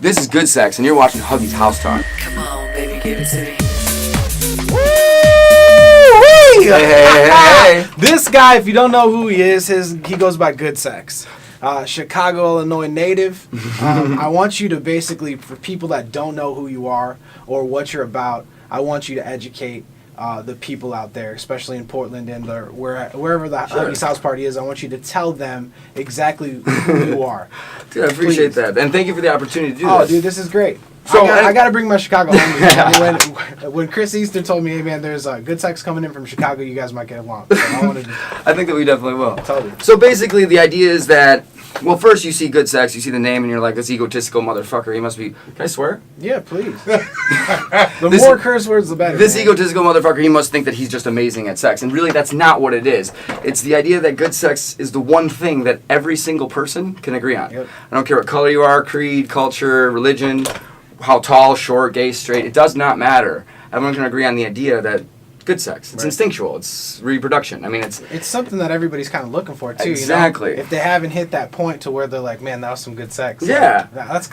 This is goodSEX, and you're watching Huggies House Talk. Come on, baby, give it to me. Hey. This guy, if you don't know who he is, he goes by goodSEX. Chicago, Illinois native. I want you to basically, for people that don't know who you are or what you're about, I want you to educate the people out there, especially in Portland and wherever the Huggies House Party is. I want you to tell them exactly who you are. Dude, I appreciate that. And thank you for the opportunity to do this. Oh, dude, this is great. So I got to bring my Chicago home. When Chris Easton told me, hey, man, there's goodSEX coming in from Chicago, you guys might get along. So I think that we definitely will. Totally. So basically, the idea is that, well, first you see goodSEX, you see the name, and you're like, this egotistical motherfucker, he must be... Can I swear? Yeah, please. The more curse words, the better. This egotistical motherfucker, he must think that he's just amazing at sex. And really, that's not what it is. It's the idea that goodSEX is the one thing that every single person can agree on. Yep. I don't care what color you are, creed, culture, religion, how tall, short, gay, straight. It does not matter. Everyone can agree on the idea that goodSEX. It's right. Instinctual. It's reproduction. I mean, it's something that everybody's kind of looking for too. Exactly. You know? If they haven't hit that point to where they're like, man, that was some good sex. Yeah. That's.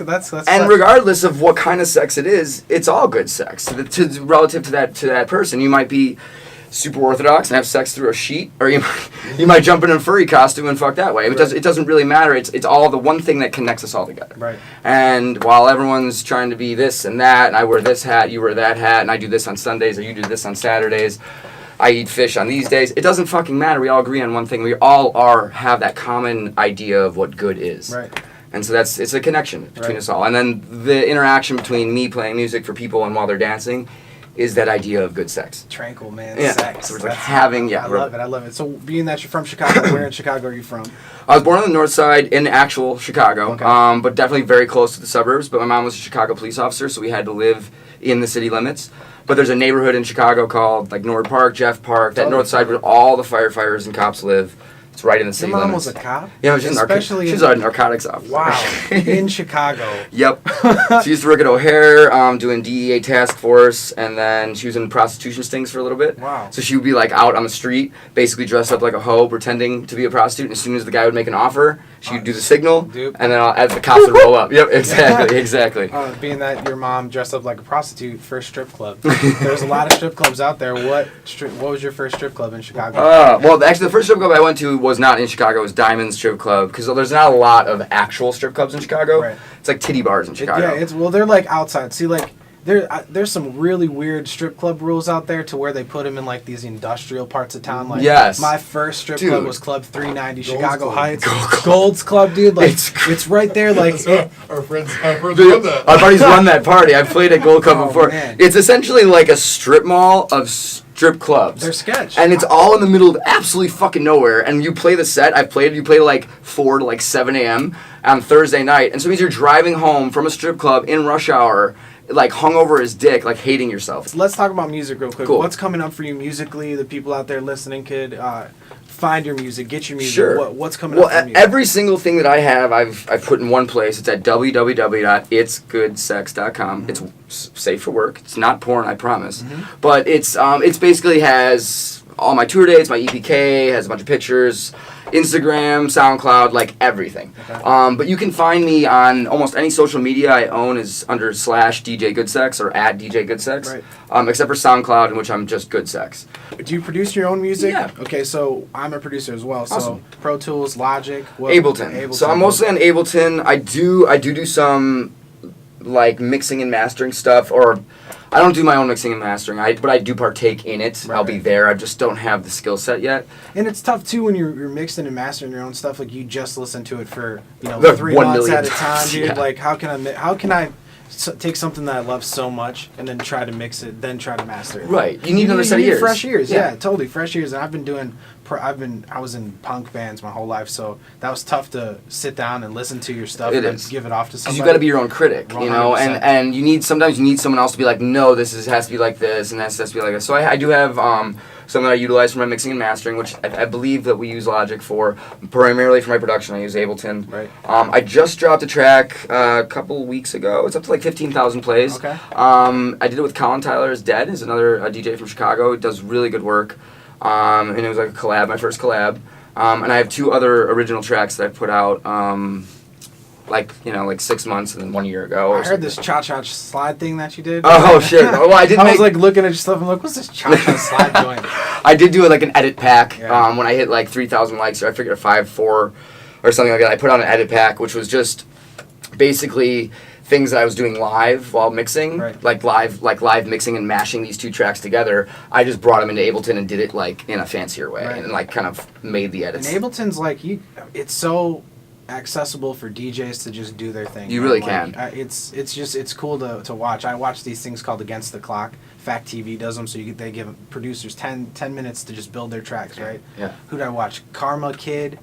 And regardless of what kind of sex it is, it's all good sex. Relative to that person, you might be super orthodox and have sex through a sheet, or you might jump in a furry costume and fuck that way. It doesn't really matter. It's all the one thing that connects us all together. Right. And while everyone's trying to be this and that, and I wear this hat, you wear that hat, and I do this on Sundays, or you do this on Saturdays, I eat fish on these days, it doesn't fucking matter. We all agree on one thing. We all have that common idea of what good is. Right. And so it's a connection between us all. And then the interaction between me playing music for people and while they're dancing is that idea of goodSEX. Tranquil, man. Yeah. Sex. So it's like having, I love it. So being that you're from Chicago, where in Chicago are you from? I was born on the north side in actual Chicago, okay. But definitely very close to the suburbs. But my mom was a Chicago police officer, so we had to live in the city limits. But there's a neighborhood in Chicago called like Nord Park, Jeff Park, that north side where all the firefighters and cops live. It's right in the city limits. Your mom limits. was a cop? Yeah, she's a narcotics officer. Wow. In Chicago. Yep. She used to work at O'Hare, doing DEA task force, and then she was in prostitution stings for a little bit. Wow. So she would be like out on the street, basically dressed up like a hoe, pretending to be a prostitute. And as soon as the guy would make an offer, she'd do the signal, and then as the cops would roll up. Yep, exactly. Being that your mom dressed up like a prostitute, first strip club. There's a lot of strip clubs out there. What was your first strip club in Chicago? Well, actually, the first strip club I went to was not in Chicago. It was Diamond Strip Club, because there's not a lot of actual strip clubs in Chicago. Right. It's like titty bars in Chicago. They're like outside. See, like there's some really weird strip club rules out there to where they put them in like these industrial parts of town. Like my first strip club was Club 390, Chicago Heights. Gold's Club, dude. Like it's right there. Like our friends run that. Our buddies run that party. I've played at Gold Club before. Man. It's essentially like a strip mall of strip clubs. They're sketch. And it's all in the middle of absolutely fucking nowhere. And you play the set. You play like 4 to like 7 a.m. on Thursday night. And so it means you're driving home from a strip club in rush hour, like hungover as dick, like hating yourself. Let's talk about music real quick. Cool. What's coming up for you musically? The people out there listening could find your music, get your music. Sure. What's coming up for you? Every single thing that I have, I've put in one place. It's at www.itsgoodsex.com. Mm-hmm. It's safe for work. It's not porn, I promise. Mm-hmm. But it's basically has all my tour dates, my EPK, has a bunch of pictures, Instagram, SoundCloud, like everything. Okay. But you can find me on almost any social media I own is under /DJ goodSEX or at DJ goodSEX. Right. Except for SoundCloud, in which I'm just goodSEX. Do you produce your own music? Yeah. Okay, so I'm a producer as well. Awesome. So Pro Tools, Logic, Ableton. So I'm mostly on Ableton. I do some like mixing and mastering stuff, or I don't do my own mixing and mastering, but I do partake in it. Right. I'll be there. I just don't have the skill set yet. And it's tough too when you're mixing and mastering your own stuff. Like you just listen to it for 3 1 months million at a time, dude. Yeah. Like how can I take something that I love so much and then try to mix it, then try to master it? Right. You need another set of ears. Fresh ears. Yeah, totally fresh ears. And I've been doing. I was in punk bands my whole life, so that was tough to sit down and listen to your stuff and give it off to somebody. Because you got to be your own critic, 100%. and sometimes you need someone else to be like, no, has to be like this, and this has to be like this. So I do have something that I utilize for my mixing and mastering, which I believe that we use Logic for. Primarily for my production, I use Ableton. Right. I just dropped a track a couple weeks ago. It's up to like 15,000 plays. Okay. I did it with Colin Tyler is Dead, who's another DJ from Chicago. He does really good work. And it was like a collab, my first collab. And I have 2 other original tracks that I put out. like 6 months and then 1 year ago. I heard this cha-cha slide thing that you did. Oh shit! Well, I did. I was like looking at your stuff and like, what's this cha-cha slide joint? I did do like an edit pack. Yeah. When I hit like 3,000 likes, or I figured a 5-4 or something like that. I put on an edit pack, which was just basically things that I was doing live while mixing, right. like live mixing and mashing these two tracks together. I just brought them into Ableton and did it like in a fancier way, right. and like kind of made the edits. And Ableton's like it's so accessible for DJs to just do their thing. You really like, can. It's cool to watch. I watch these things called Against the Clock. Fact TV does them, so they give producers 10 minutes to just build their tracks, right? Yeah. Who did I watch? Karma Kid,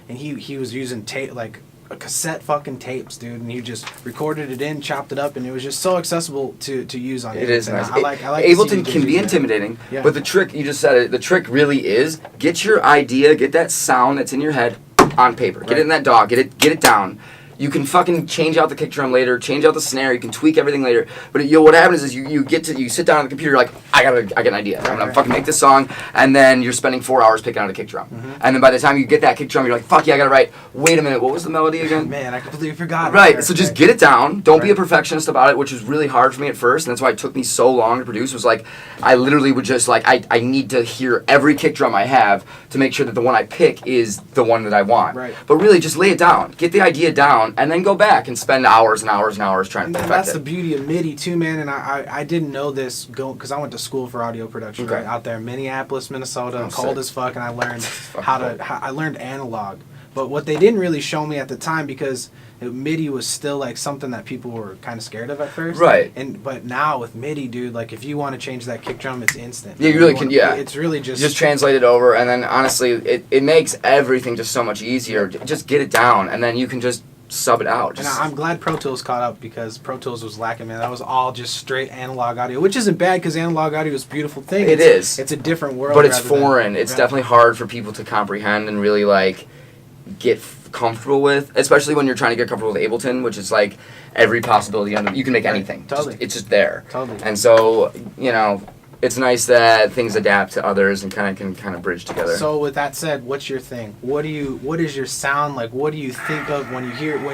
and he was using tape like a cassette fucking tapes, dude, and he just recorded it in, chopped it up, and it was just so accessible to use on Ableton. It is nice. I like Ableton can be intimidating, yeah. but the trick, you just said it, the trick really is get your idea, get that sound that's in your head on paper. Get it in that DAW, get it down. You can fucking change out the kick drum later, change out the snare, you can tweak everything later. But what happens is you sit down on the computer, you're like, I got an idea. I'm gonna fucking make this song, and then you're spending 4 hours picking out a kick drum. Mm-hmm. And then by the time you get that kick drum, you're like, fuck yeah, I gotta write. Wait a minute, what was the melody again? Man, I completely forgot. Right, so just get it down. Don't be a perfectionist about it, which was really hard for me at first, and that's why it took me so long to produce. Was like, I literally would just like, I need to hear every kick drum I have to make sure that the one I pick is the one that I want. Right. But really, just lay it down. Get the idea down, and then go back and spend hours and hours and hours trying to perfect that's it. the beauty of MIDI too, man. And I didn't know this because I went to school for audio production right out there in Minneapolis, Minnesota, cold as fuck, and I learned I learned analog. But what they didn't really show me at the time, because MIDI was still like something that people were kind of scared of at first. Right. But now with MIDI, dude, like if you want to change that kick drum, it's instant. Yeah, you really can. Yeah. It's really just translate it over, and then honestly, it makes everything just so much easier. Just get it down, and then you can just sub it out. And I'm glad Pro Tools caught up, because Pro Tools was lacking, man. That was all just straight analog audio, which isn't bad because analog audio is a beautiful thing. It's a different world. But it's foreign. It's definitely hard for people to comprehend and really like get comfortable with, especially when you're trying to get comfortable with Ableton, which is like every possibility you can make anything. Totally. It's just there. Totally. And so, it's nice that things adapt to others and can bridge together. So with that said, what's your thing? What is your sound like? What do you think of when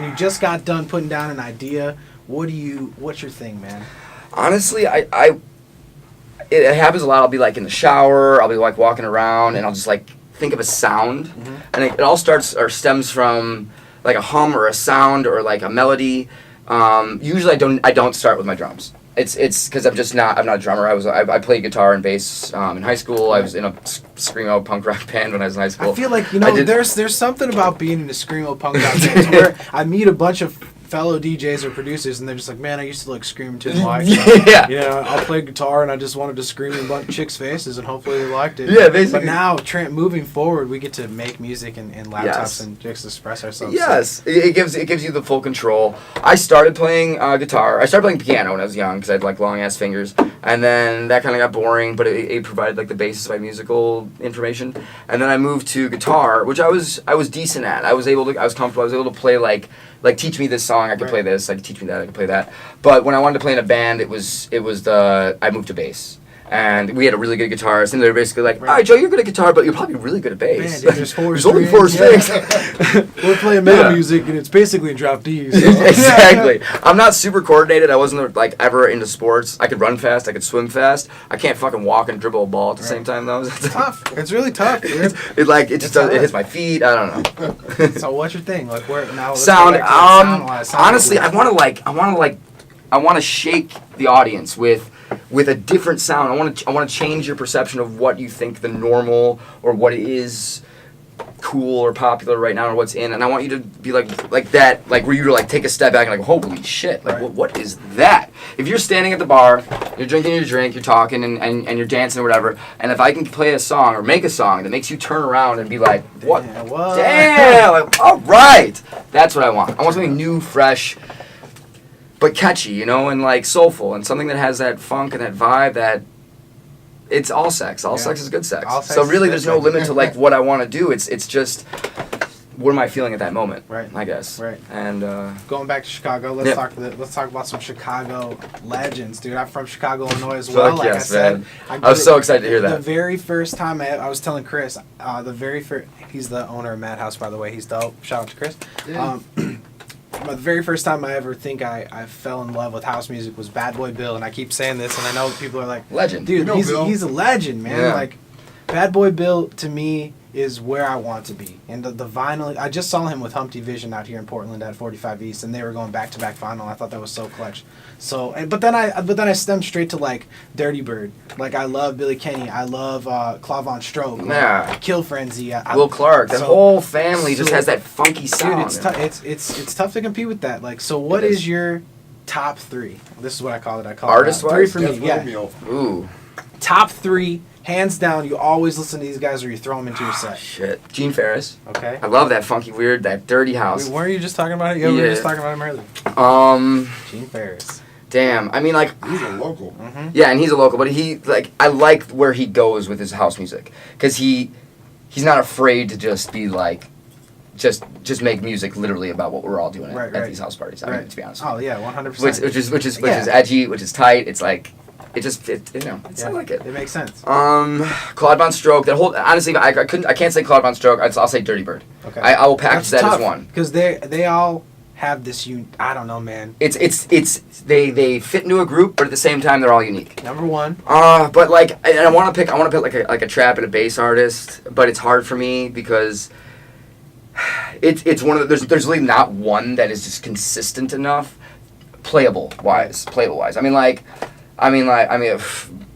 you just got done putting down an idea? What's your thing, man? Honestly, it happens a lot. I'll be like in the shower, I'll be like walking around, and I'll just like think of a sound, and it all starts or stems from like a hum or a sound or like a melody. Usually I don't start with my drums. It's because I'm not a drummer. I played guitar and bass in high school. I was in a screamo punk rock band when I was in high school. I feel like there's something about being in a screamo punk rock band where I meet a bunch of fellow DJs or producers, and they're just like, man, I used to like scream to the mic. Yeah. I'll play guitar, and I just wanted to scream in a bunch of chicks' faces, and hopefully they liked it. Yeah, basically. But now, moving forward, we get to make music in laptops and just express ourselves. Yes, it gives you the full control. I started playing guitar. I started playing piano when I was young because I had like long ass fingers, and then that kind of got boring. But it provided like the basis of my musical information. And then I moved to guitar, which I was decent at. I was comfortable. I was able to play like teach me this song, I could play this. Like teach me that, I could play that. But when I wanted to play in a band, I moved to bass. And we had a really good guitarist, and they were basically like, all right, Joe, you're good at guitar, but you're probably really good at bass. Man, dude, there's only four strings. We're playing metal music, and it's basically in drop Ds. So. Exactly. I'm not super coordinated. I wasn't like ever into sports. I could run fast. I could swim fast. I can't fucking walk and dribble a ball at the same time, though. It's tough. It's really tough, dude. It hits my feet. I don't know. So what's your thing? Like where now? Sound. Honestly, I want to shake the audience with a different sound. I want to change your perception of what you think the normal or what is cool or popular right now or what's in, and I want you to be like that, like where you like take a step back and like, holy shit, like what is that? If you're standing at the bar, you're drinking your drink, you're talking and you're dancing or whatever, and if I can play a song or make a song that makes you turn around and be like, what? Damn, like, all right, that's what I want. I want something new, fresh, but catchy, and like soulful, and something that has that funk and that vibe that it's all sex. All sex is good sex. So really there's no limit to like what I want to do. It's just what am I feeling at that moment? Right. I guess. Right. And going back to Chicago, let's talk about some Chicago legends, dude. I'm from Chicago, Illinois as well. Fuck like yes, I said, man. I was so excited to hear that. The very first time I was telling Chris, he's the owner of Madhouse, by the way. He's dope. Shout out to Chris. Yeah. the very first time I ever think I fell in love with house music was Bad Boy Bill, and I keep saying this, and I know people are like, Legend. dude, You know Bill. he's a legend, man. Yeah. Like, Bad Boy Bill to me is where I want to be. And the vinyl, I just saw him with Humpty Vision out here in Portland at 45 East, and they were going back to back vinyl. I thought that was so clutch. So, but then I stemmed straight to like Dirty Bird. Like, I love Billy Kenny. I love Claude Von Stroke. Like, Yeah. Kill Frenzy. Will Clark. That so- whole family just so- has that funky sound. Dude, it's tough to compete with that. Like, so what It is is. your top three? This is what I call it. I call Artist-wise? it three for me. Death Yeah, Romeo. Ooh. top three, hands down. You always listen to these guys, or you throw them into your set. Shit. Gene Ferris. Okay. I love that funky, weird, that dirty house. Wait, weren't you just talking about it? Yeah, we were Yeah. just talking about him earlier. Gene Ferris. Damn. I mean, like, He's a local. yeah, and he's a local, but I like where he goes with his house music. Because he's not afraid to just be like, just make music literally about what we're all doing Right, at right. these house parties. I mean, to be honest. Oh yeah, 100%. Which is Yeah. edgy, which is tight. It's like, I like it. It makes sense. Claude Von Stroke. That whole honestly, I can't say Claude Von Stroke. I'll say Dirty Bird. Okay. I will package that as one. because they all have this. I don't know, man. They fit into a group, but at the same time they're all unique. Number one. But like, and I want to pick like a trap and a bass artist, but it's hard for me because it's one of there's really not one that is just consistent enough, playable wise.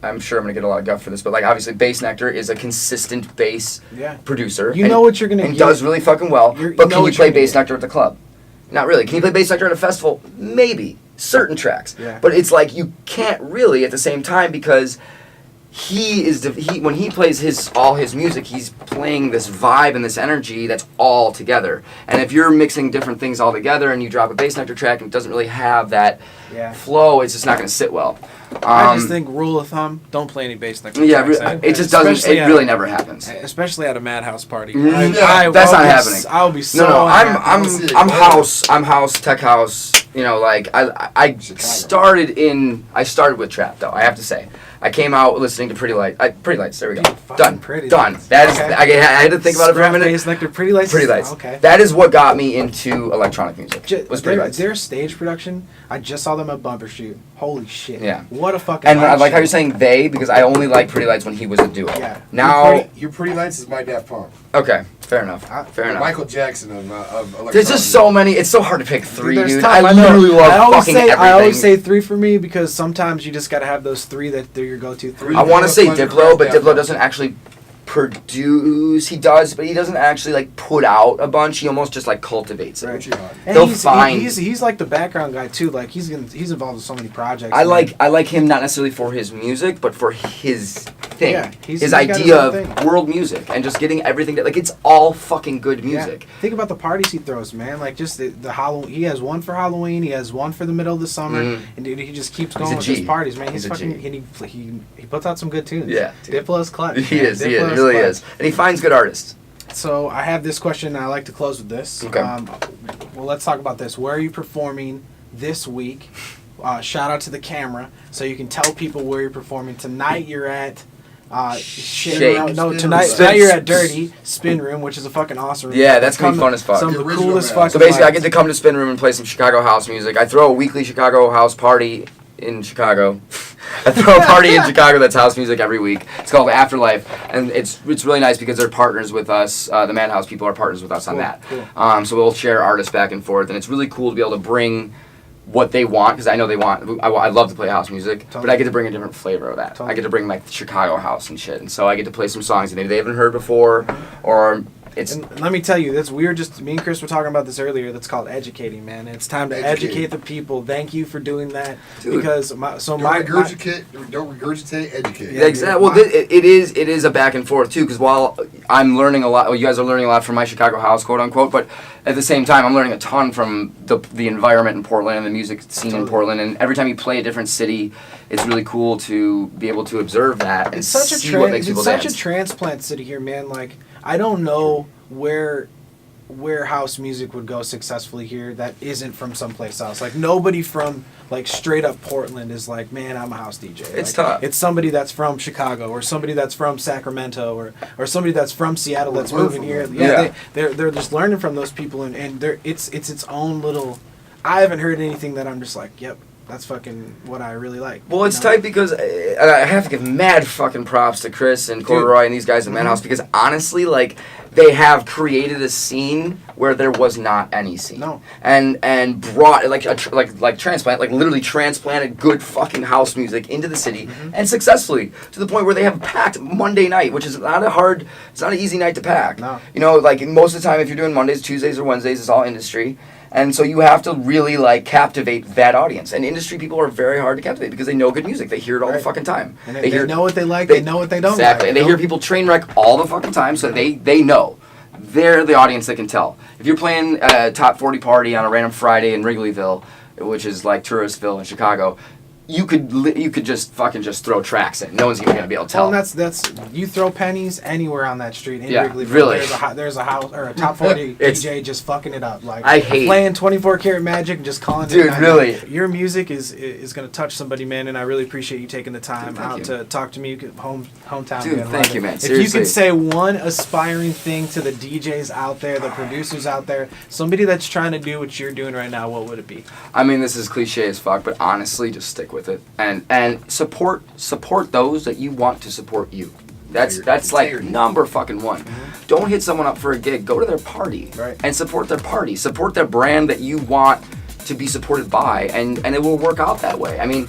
I'm sure I'm gonna get a lot of guff for this, but like obviously Bass Nectar is a consistent bass Yeah. producer. You know what you're gonna and get. does really fucking well. You But know can what you play you're gonna Bass get. Nectar at the club? Not really. Can you play Bass Nectar at a festival? Maybe. Certain tracks. Yeah. But it's like you can't really at the same time because when he plays all his music, he's playing this vibe and this energy that's all together. And if you're mixing different things all together and you drop a Bass Nectar track and it doesn't really have that Yeah. flow, it's just not going to sit well. I just think rule of thumb: don't play any bass next. Yeah, it just doesn't. Especially It at- really never happens. Especially at a madhouse party. Mhm. I'll That's not be happening. I'll be so. No, I'm unhappy. I'm house, tech house. You know, like I started with trap though. I have to say, I came out listening to Pretty Lights. There we go. Dude, fucking Done. Pretty Done. Lights. That is. Okay. I had to think about it for a minute. Bass Nectar, Pretty Lights. Pretty Lights. Okay. That is what got me into electronic music. Was Pretty Lights. Their stage production. I just saw them at Bumper Shoot. Holy shit. Yeah. What a fucking. And I live like how show. you're saying they because I only like Pretty Lights when he was a duo. Yeah. Now, Your Pretty Lights is my Daft Punk. okay, fair enough. Fair enough. Michael Jackson of electronic. There's just so many. It's so hard to pick three, There's dude. time, I know. literally love I always fucking say, everything. I always say three for me because sometimes you just gotta have those three that they're your go-to three. I want to say Fun to Diplo, but craft Diplo doesn't actually produce. He does, but he doesn't actually like put out a bunch. He almost just like cultivates it. Right. What you got? And They'll he's, find- he's like the background guy too. Like he's involved in so many projects. I man. like him not necessarily for his music, but for his thing, Yeah, he's his got his idea own of thing. world music and just getting everything like it's all fucking good music. Yeah. Think about the parties he throws, man. Like just the Halloween. He has one for Halloween. He has one for the middle of the summer, Mhm. and dude, he just keeps He's going a with G. his parties, man. He's He's a fucking. G. And he puts out some good tunes. Yeah. Diplo's clutch. He man. is. He Diplo's really clutch. is, and he finds good artists. So I have this question, and I like to close with this. Okay. Well, let's talk about this. Where are you performing this week? Shout out to the camera, so you can tell people where you're performing. Tonight you're at. Shake. No, Spin tonight Room. you're at Dirty Spin Room, which is a fucking awesome room. Yeah, that's gonna be Come- fun as fuck. Some of The the original coolest man. fucking. So basically, I lights. get to come to Spin Room and play some Chicago house music. I throw a weekly Chicago house party in Chicago. I throw a party in Chicago that's house music every week. It's called Afterlife, and it's really nice because they're partners with us. The Madhouse people are partners with us on Cool, that. cool. So we'll share artists back and forth, and it's really cool to be able to bring what they want because I know they want. I love to play house music, but I get to bring a different flavor of that. Totally. I get to bring like Chicago house and shit, and so I get to play some songs that maybe they haven't heard before, or it's. And let me tell you, that's weird. Just me and Chris were talking about this earlier. That's called educating, man. It's time to educate the people. Thank you for doing that. Dude. Because Don't my regurgitate, educate. Yeah, Exactly. Well, it is a back and forth too. Because while I'm learning a lot, well, you guys are learning a lot from my Chicago house, quote unquote. But at the same time, I'm learning a ton from the environment in Portland and the music scene in Portland. And every time you play a different city, it's really cool to be able to observe that and it's such see what makes it's people such dance. a transplant city here, man. Like I don't know where house music would go successfully here that isn't from someplace else. Like nobody from like straight up Portland is like, man, I'm a house DJ. It's Like, tough. It's somebody that's from Chicago or somebody that's from Sacramento or somebody that's from Seattle that's learn moving from here. them. Yeah, Yeah. they're just learning from those people and it's its own little I haven't heard anything that I'm just like, yep, that's fucking what I really like. Well, it's you know? tight because I have to give mad fucking props to Chris and Corduroy and these guys at Madhouse because honestly, like, they have created a scene where there was not any scene. No. And brought like transplant, like literally transplanted good fucking house music into the city and successfully to the point where they have a packed Monday night, which is it's not an easy night to pack. No. You know, like most of the time if you're doing Mondays, Tuesdays, or Wednesdays, it's all industry. And so you have to really like captivate that audience. And industry people are very hard to captivate because they know good music. They hear it all the fucking time. And they know what they like, they know what they don't exactly. like. And they hear people train wreck all the fucking time, so they know. They're the audience that can tell. If you're playing a top 40 party on a random Friday in Wrigleyville, which is like Touristville in Chicago, you could just fucking just throw tracks in. No one's even gonna be able to tell. Well, and that's you throw pennies anywhere on that street in Wrigleyville. Really. There's a house or a top 40 DJ just fucking it up. Like I hate playing 24 Karat Magic and just calling it. Dude, really. Your music is gonna touch somebody, man, and I really appreciate you taking the time out to talk to me. Hometown. Dude, man, thank you, man. If Seriously. you could say one aspiring thing to the DJs out there, the producers out there, somebody that's trying to do what you're doing right now, what would it be? I mean, this is cliche as fuck, but honestly, just stick with it and support those that you want to support you. That's like number fucking one. Don't hit someone up for a gig. Go to their party and support their party. Support their brand that you want to be supported by, and it will work out that way. I mean,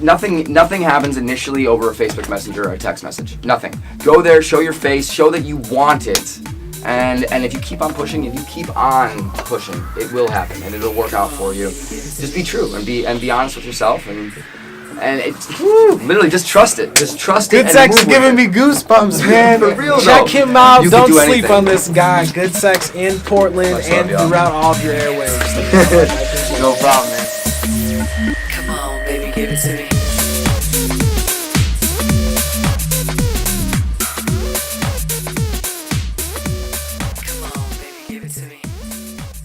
nothing happens initially over a Facebook Messenger or a text message. Nothing. Go there, show your face, show that you want it. And if you keep on pushing, it will happen and it'll work out for you. Just be true and be honest with yourself and it's literally just trust it. Just trust it. goodSEX is giving me goosebumps, man. For real, Check though. him out. You can Don't do sleep anything. on this guy. goodSEX in Portland Much love, and y'all. throughout all of your airwaves. No problem, man. Come on, baby, give it to me.